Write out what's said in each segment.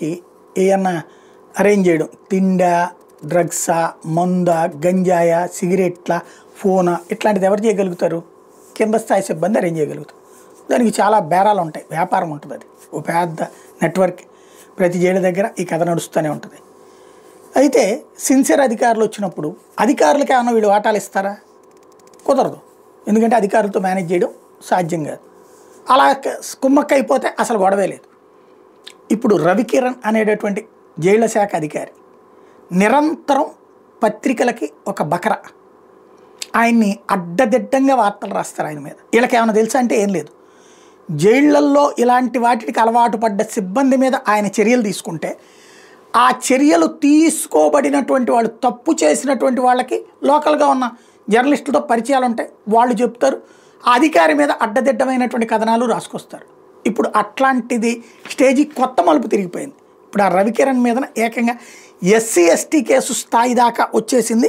ఏమన్నా అరేంజ్ చేయడం తిండా, డ్రగ్సా, మందా, గంజాయా, సిగరెట్ల, ఫోనా ఇట్లాంటిది ఎవరు చేయగలుగుతారు? కింద స్థాయి సిబ్బంది అరేంజ్ చేయగలుగుతారు. దానికి చాలా బేరాలు ఉంటాయి, వ్యాపారం ఉంటుంది. అది ఓ పెద్ద నెట్వర్క్. ప్రతి జైలు దగ్గర ఈ కథ నడుస్తూనే ఉంటుంది. అయితే సిన్సియర్ అధికారులు వచ్చినప్పుడు అధికారులకి ఏమన్నా వీళ్ళు వాటాలు ఇస్తారా? కుదరదు. ఎందుకంటే అధికారులతో మేనేజ్ చేయడం సాధ్యం కాదు. అలా కుమ్మక్క అయిపోతే అసలు గొడవే లేదు. ఇప్పుడు రవికిరణ్ అనేటటువంటి జైళ్ల శాఖ అధికారి నిరంతరం పత్రికలకి ఒక బకరా. ఆయన్ని అడ్డదిడ్డంగా వార్తలు రాస్తారు ఆయన మీద. వీళ్ళకి ఏమైనా తెలుసా అంటే ఏం లేదు. జైళ్లల్లో ఇలాంటి వాటికి అలవాటు పడ్డ సిబ్బంది మీద ఆయన చర్యలు తీసుకుంటే ఆ చర్యలు తీసుకోబడినటువంటి వాళ్ళు, తప్పు చేసినటువంటి వాళ్ళకి లోకల్గా ఉన్న జర్నలిస్టులతో పరిచయాలు ఉంటాయి, వాళ్ళు చెప్తారు. ఆ అధికారి మీద అడ్డదిడ్డమైనటువంటి కథనాలు రాసుకొస్తారు. ఇప్పుడు అట్లాంటిది స్టేజీ కొత్త మలుపు తిరిగిపోయింది. ఇప్పుడు ఆ రవికిరణ్ మీద ఏకంగా ఎస్సీ ఎస్టీ కేసు స్థాయి దాకా వచ్చేసింది.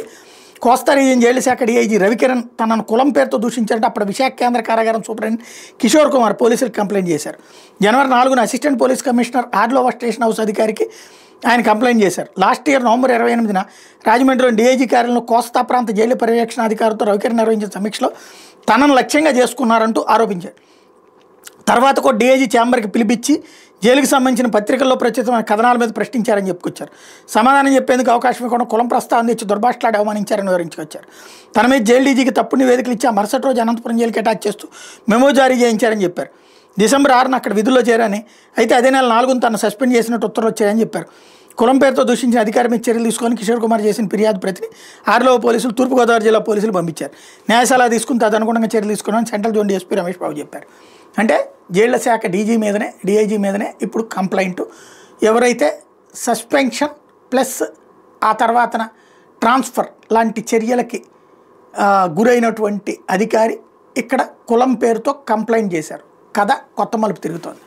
కోస్తా రీజియన్ జైలు శాఖ డీఐజీ రవికిరణ్ తనను కులం పేరుతో దూషించారంటే అప్పుడు విశాఖ కేంద్ర కారాగారం సూపరింటెండెంట్ కిషోర్ కుమార్ పోలీసులకు కంప్లైంట్ చేశారు. జనవరి 4న అసిస్టెంట్ పోలీస్ కమిషనర్ ఆర్లోవా స్టేషన్ హౌస్ అధికారికి ఆయన కంప్లైంట్ చేశారు. లాస్ట్ ఇయర్ నవంబర్ 28న రాజమండ్రిలోని డీఐజీ కార్యాలయంలో కోస్తా ప్రాంత జైలు పర్యవేక్షణ అధికారితో రవికిరణ్ నిర్వహించిన సమీక్షలో తనను లక్ష్యంగా చేసుకున్నారంటూ ఆరోపించారు. తర్వాత కూడా డీఐజీ ఛాంబర్కి పిలిపించి జైలుకి సంబంధించిన పత్రికల్లో ప్రచురితమైన కథనాల మీద ప్రశ్నించారని చెప్పుకొచ్చారు. సమాధానం చెప్పేందుకు అవకాశం ఇవ్వకుండా కులం ప్రస్తావన తెచ్చి దుర్భాషలాడి అవమానించారని వివరించుకొచ్చారు. తన మీద జైలు డీజీకి తప్పుడు నివేదికలు ఇచ్చి ఆ మరుసటి రోజు అనంతపురం జైలుకి అటాచ్ చేస్తూ మెమో జారీ చేయించారని చెప్పారు. డిసెంబర్ 6న అక్కడ విధుల్లో చేరని, అయితే అదే నెల 4న తను సస్పెండ్ చేసినట్టు ఉత్తర్వులు వచ్చాయని చెప్పారు. కులం పేరుతో దూషించిన అధికారి మీద చర్యలు తీసుకొని కిషోర్ కుమార్ చేసిన ఫిర్యాదు ప్రతిని ఆర్లోవా పోలీసులు తూర్పుగోదావరి జిల్లా పోలీసులు పంపించారు. న్యాయశాల తీసుకుని తదనుగుణంగా చర్యలు తీసుకున్నామని central zone DSP Ramesh Babu చెప్పారు. అంటే జైళ్ల శాఖ డీఐజీ మీదనే ఇప్పుడు కంప్లైంట్. ఎవరైతే సస్పెన్షన్ ప్లస్ ఆ తర్వాతన ట్రాన్స్ఫర్ లాంటి చర్యలకి గురైనటువంటి అధికారి ఇక్కడ కులం పేరుతో కంప్లైంట్ చేశారు. కథ కొత్త మలుపు తిరుగుతోంది.